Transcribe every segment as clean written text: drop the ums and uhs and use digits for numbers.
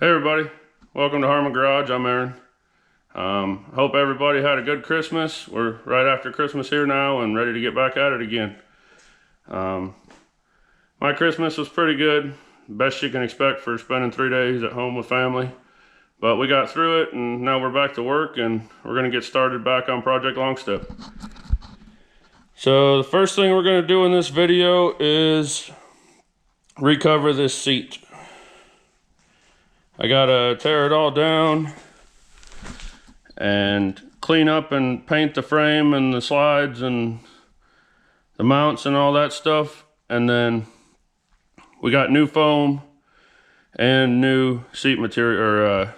Hey everybody, welcome to Harmon Garage. I'm Aaron. Hope everybody had a good Christmas. We're right after Christmas here now and ready to get back at it again. My Christmas was pretty good, best you can expect for spending 3 days at home with family. But we got through it and now we're back to work and we're gonna get started back on Project Longstep. So the first thing we're gonna do in this video is recover this seat. I gotta tear it all down and clean up and paint the frame and the slides and the mounts and all that stuff. And then we got new foam and new seat material, or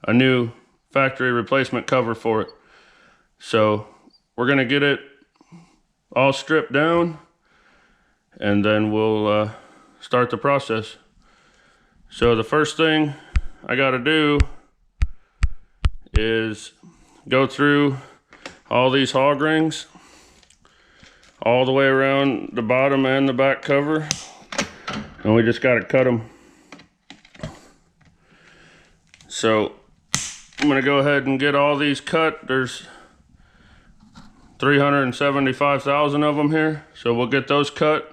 a new factory replacement cover for it. So we're gonna get it all stripped down and then we'll start the process. So the first thing I got to do is go through all these hog rings all the way around the bottom and the back cover, and we just got to cut them. So I'm going to go ahead and get all these cut. There's 375,000 of them here, so we'll get those cut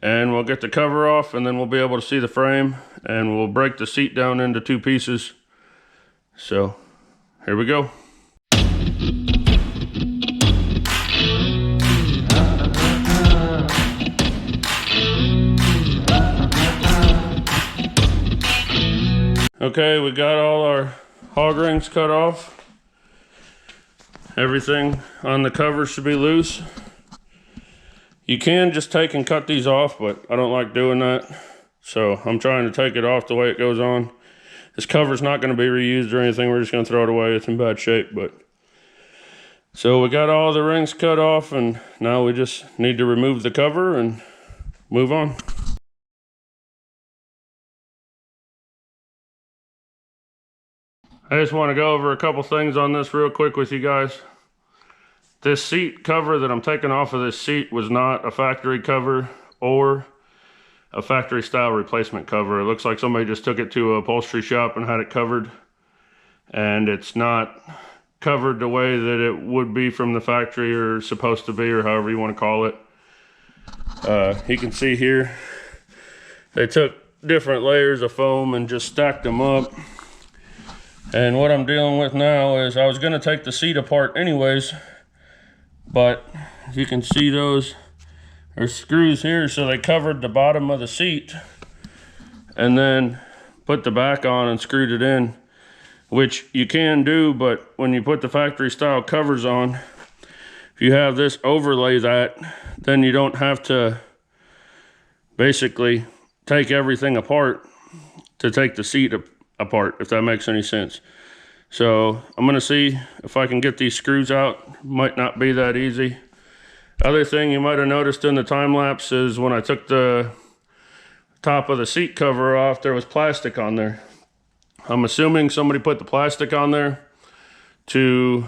and we'll get the cover off, and then we'll be able to see the frame, and we'll break the seat down into 2 pieces. So here we go. Okay, we got all our hog rings cut off. Everything on the cover should be loose. You can just take and cut these off, but I don't like doing that. So I'm trying to take it off the way it goes on. This cover's not going to be reused or anything. We're just going to throw it away. It's in bad shape. So we got all the rings cut off, and now we just need to remove the cover and move on. I just want to go over a couple things on this real quick with you guys. This seat cover that I'm taking off of this seat was not a factory cover or a factory style replacement cover. It looks like somebody just took it to a upholstery shop and had it covered, and it's not covered the way that it would be from the factory or supposed to be, or however you want to call it. You can see here they took different layers of foam and just stacked them up. And what I'm dealing with now is I was going to take the seat apart anyways, but you can see those are screws here, so they covered the bottom of the seat and then put the back on and screwed it in, which you can do, but when you put the factory style covers on, if you have this overlay that, then you don't have to basically take everything apart to take the seat apart, if that makes any sense. So I'm gonna see if I can get these screws out. Might not be that easy. Other thing you might have noticed in the time lapse is when I took the top of the seat cover off, there was plastic on there. I'm assuming somebody put the plastic on there to,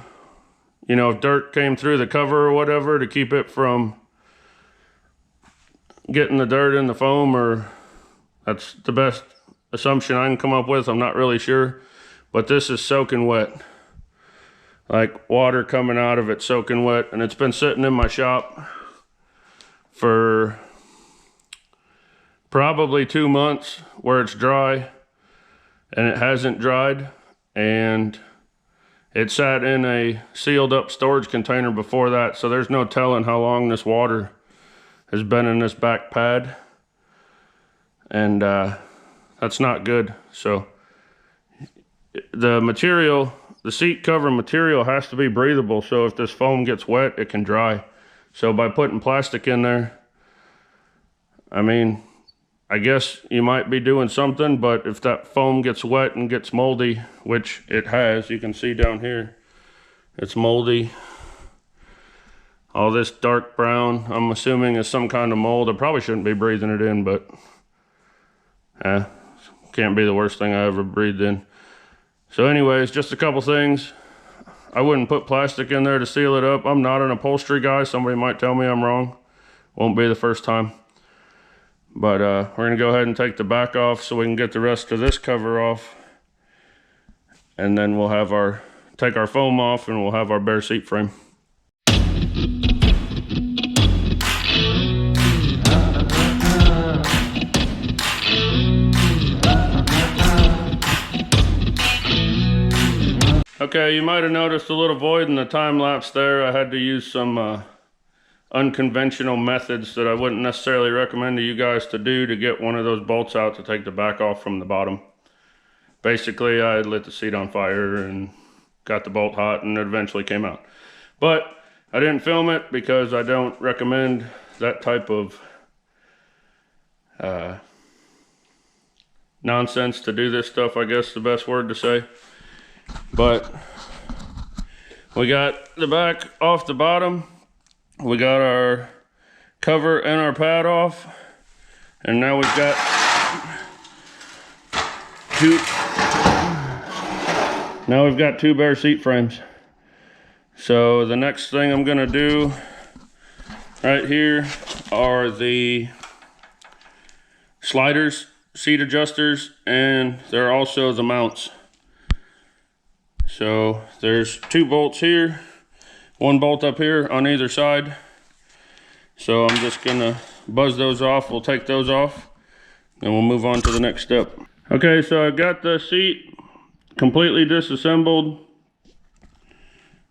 you know, if dirt came through the cover or whatever, to keep it from getting the dirt in the foam, or that's the best assumption I can come up with. I'm not really sure, but this is soaking wet, like water coming out of it, soaking wet, and it's been sitting in my shop for probably 2 months where it's dry, and it hasn't dried, and it sat in a sealed up storage container before that, so there's no telling how long this water has been in this back pad, and that's not good. So the material, the seat cover material, has to be breathable, so if this foam gets wet, it can dry. So by putting plastic in there, I mean, I guess you might be doing something, but if that foam gets wet and gets moldy, which it has, you can see down here, it's moldy. All this dark brown, I'm assuming, is some kind of mold. I probably shouldn't be breathing it in, but can't be the worst thing I ever breathed in. So anyways, just a couple things. I wouldn't put plastic in there to seal it up. I'm not an upholstery guy. Somebody might tell me I'm wrong. Won't be the first time. But we're gonna go ahead and take the back off so we can get the rest of this cover off. And then we'll have take our foam off and we'll have our bare seat frame. Okay, you might have noticed a little void in the time lapse there. I had to use some unconventional methods that I wouldn't necessarily recommend to you guys to do to get one of those bolts out to take the back off from the bottom. Basically, I lit the seat on fire and got the bolt hot and it eventually came out. But I didn't film it because I don't recommend that type of nonsense to do this stuff, I guess the best word to say. But we got the back off the bottom. We got our cover and our pad off. And now we've got two bare seat frames. So the next thing I'm gonna do right here are the sliders, seat adjusters, and there are also the mounts. So there's 2 bolts here, 1 bolt up here on either side. So I'm just gonna buzz those off. We'll take those off and we'll move on to the next step. Okay, so I got the seat completely disassembled.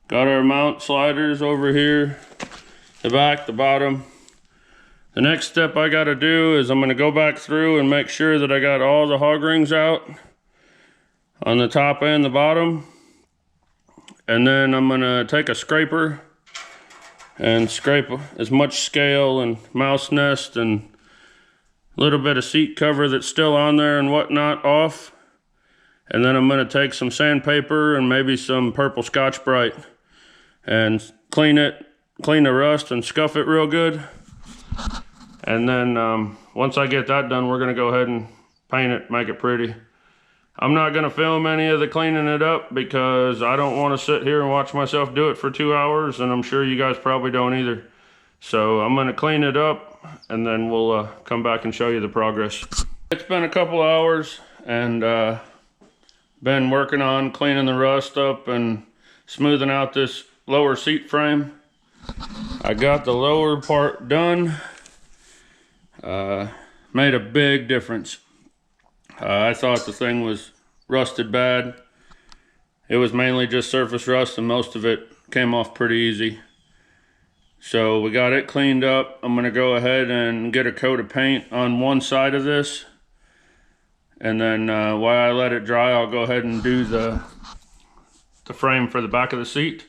Got our mount sliders over here, the back, the bottom. The next step I gotta do is I'm gonna go back through and make sure that I got all the hog rings out on the top and the bottom. And then I'm gonna take a scraper and scrape as much scale and mouse nest and a little bit of seat cover that's still on there and whatnot off. And then I'm gonna take some sandpaper and maybe some purple Scotch-Brite and clean the rust and scuff it real good. And then once I get that done, we're gonna go ahead and paint it, make it pretty. I'm not gonna film any of the cleaning it up because I don't wanna sit here and watch myself do it for 2 hours, and I'm sure you guys probably don't either. So I'm gonna clean it up and then we'll come back and show you the progress. It's been a couple hours and been working on cleaning the rust up and smoothing out this lower seat frame. I got the lower part done. Made a big difference. I thought the thing was rusted bad. It was mainly just surface rust and most of it came off pretty easy. So we got it cleaned up. I'm gonna go ahead and get a coat of paint on one side of this. And then while I let it dry, I'll go ahead and do the frame for the back of the seat.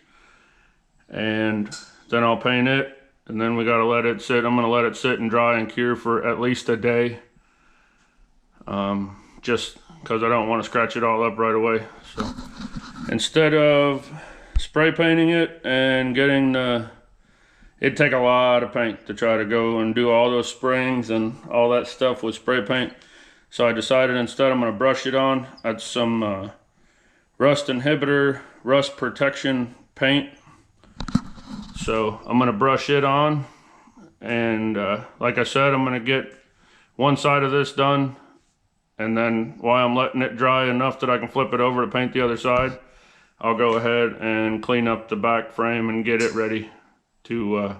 And then I'll paint it. And then we gotta let it sit. I'm gonna let it sit and dry and cure for at least a day. Just because I don't want to scratch it all up right away. So instead of spray painting it and getting it'd take a lot of paint to try to go and do all those springs and all that stuff with spray paint. So I decided instead I'm going to brush it on. That's some rust inhibitor, rust protection paint. So I'm going to brush it on. And like I said, I'm going to get one side of this done. And then while I'm letting it dry enough that I can flip it over to paint the other side, I'll go ahead and clean up the back frame and get it ready to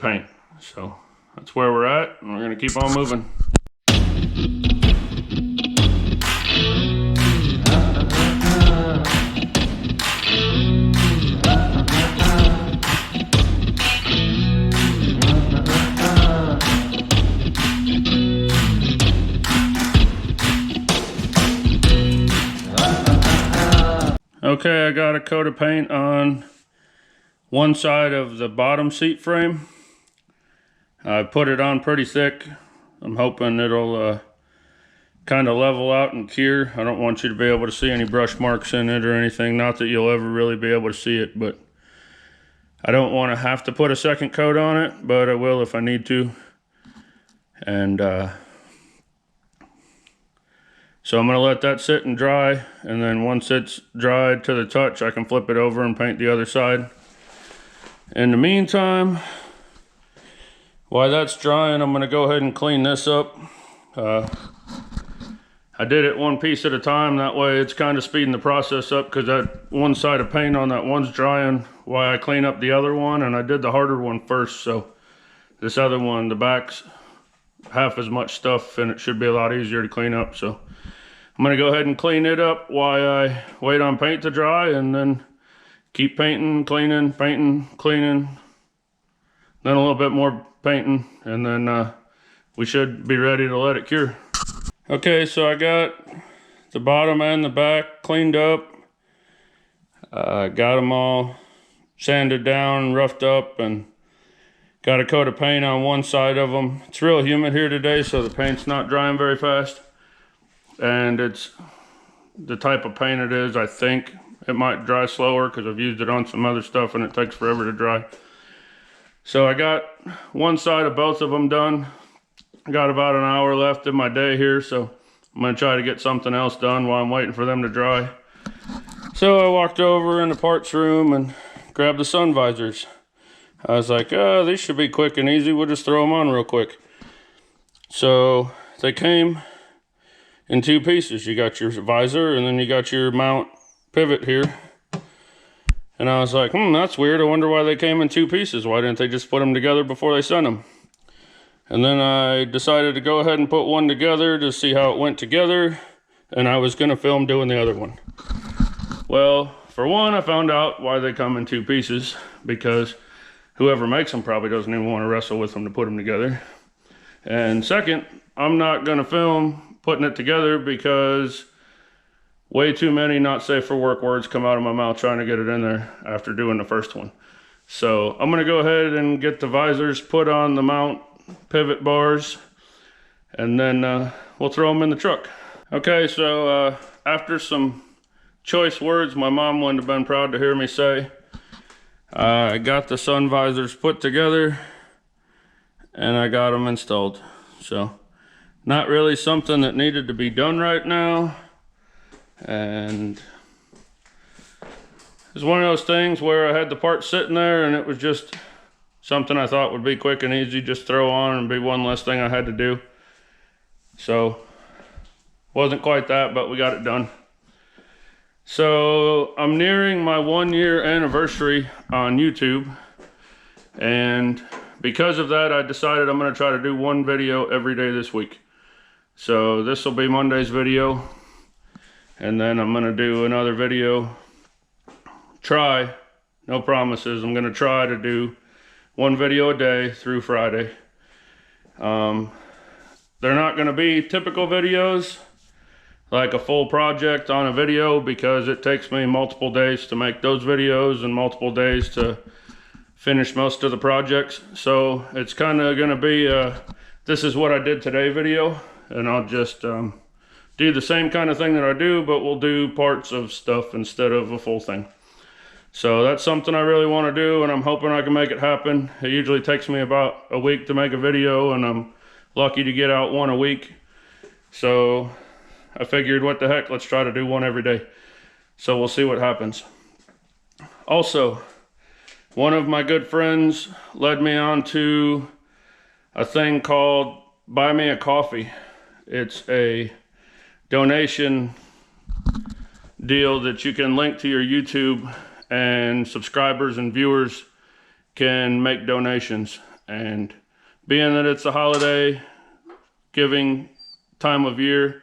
paint. So that's where we're at, and we're gonna keep on moving. Okay, I got a coat of paint on one side of the bottom seat frame. I put it on pretty thick. I'm hoping it'll kind of level out and cure. I don't want you to be able to see any brush marks in it or anything. Not that you'll ever really be able to see it, but I don't want to have to put a second coat on it, but I will if I need to. And so I'm going to let that sit and dry, and then once it's dried to the touch, I can flip it over and paint the other side. In the meantime, While that's drying, I'm gonna go ahead and clean this up. I did it one piece at a time, that way it's kind of speeding the process up, because that one side of paint on that one's drying while I clean up the other one, and I did the harder one first, so this other one, the back's half as much stuff and it should be a lot easier to clean up. So I'm gonna go ahead and clean it up while I wait on paint to dry, and then keep painting, cleaning, painting, cleaning, then a little bit more painting, and then we should be ready to let it cure. Okay, so I got the bottom and the back cleaned up. Got them all sanded down, roughed up, and got a coat of paint on one side of them. It's real humid here today, so the paint's not drying very fast. And it's the type of paint it is, I think it might dry slower because I've used it on some other stuff and it takes forever to dry. So I got one side of both of them done. I got about an hour left in my day here, so I'm gonna try to get something else done while I'm waiting for them to dry. So I walked over in the parts room and grabbed the sun visors. I was like, these should be quick and easy. We'll just throw them on real quick. So they came in two pieces. You got your visor and then you got your mount pivot here. And I was like, that's weird. I wonder why they came in two pieces. Why didn't they just put them together before they sent them? And then I decided to go ahead and put one together to see how it went together. And I was gonna film doing the other one. Well, for one, I found out why they come in two pieces, because whoever makes them probably doesn't even want to wrestle with them to put them together. And second, I'm not gonna film putting it together because way too many not safe for work words come out of my mouth trying to get it in there after doing the first one. So I'm gonna go ahead and get the visors put on the mount pivot bars, and then we'll throw them in the truck. Okay, so after some choice words my mom wouldn't have been proud to hear me say, I got the sun visors put together and I got them installed. So not really something that needed to be done right now, and it's one of those things where I had the part sitting there and it was just something I thought would be quick and easy, just throw on and be one less thing I had to do. So wasn't quite that, but we got it done. So I'm nearing my 1 year anniversary on YouTube, and because of that I decided I'm going to try to do one video every day this week. So this will be Monday's video, and then I'm going to do another video. Try, no promises, I'm going to try to do one video a day through Friday. They're not going to be typical videos like a full project on a video, because it takes me multiple days to make those videos and multiple days to finish most of the projects. So it's kind of going to be this is what I did today video, and I'll just do the same kind of thing that I do, but we'll do parts of stuff instead of a full thing. So that's something I really want to do, and I'm hoping I can make it happen. It usually takes me about a week to make a video, and I'm lucky to get out one a week. So I figured, what the heck, let's try to do one every day. So we'll see what happens. Also, one of my good friends led me on to a thing called Buy Me a Coffee. It's a donation deal that you can link to your YouTube, and subscribers and viewers can make donations. And being that it's a holiday giving time of year,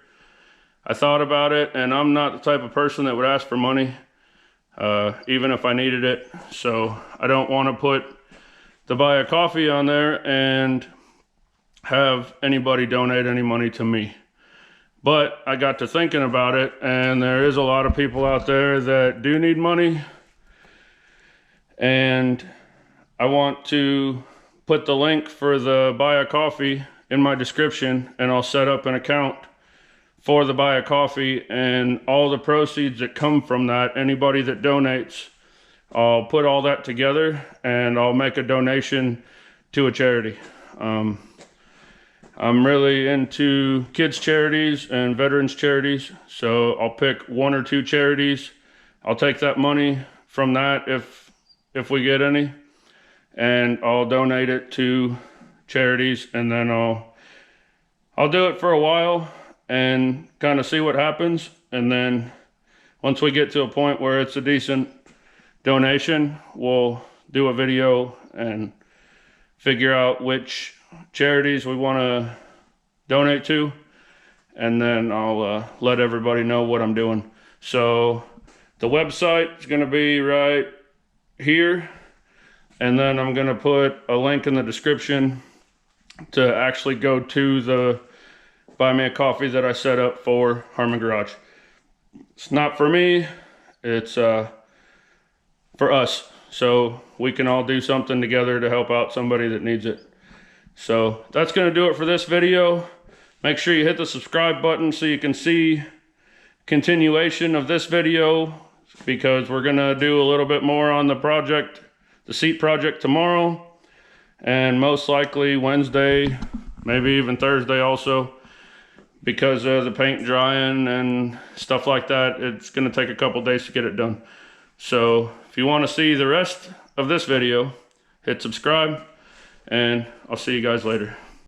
I thought about it, and I'm not the type of person that would ask for money, even if I needed it. So I don't want to put the Buy a Coffee on there and have anybody donate any money to me. But I got to thinking about it, and there is a lot of people out there that do need money, and I want to put the link for the Buy a Coffee in my description, and I'll set up an account for the Buy a Coffee, and all the proceeds that come from that, anybody that donates, I'll put all that together and I'll make a donation to a charity. I'm really into kids charities and veterans charities, so I'll pick one or two charities. I'll take that money from that if we get any, and I'll donate it to charities, and then I'll do it for a while and kind of see what happens. And then once we get to a point where it's a decent donation, we'll do a video and figure out which charities we want to donate to, and then I'll let everybody know what I'm doing. So the website is going to be right here, and then I'm going to put a link in the description to actually go to the Buy Me a Coffee that I set up for Harmon Garage. It's not for me, it's for us, so we can all do something together to help out somebody that needs it. So that's going to do it for this video. Make sure you hit the subscribe button so you can see continuation of this video, because we're going to do a little bit more on the project, the seat project, tomorrow, and most likely Wednesday, maybe even Thursday also, because of the paint drying and stuff like that. It's going to take a couple days to get it done. So if you want to see the rest of this video, hit subscribe, and I'll see you guys later.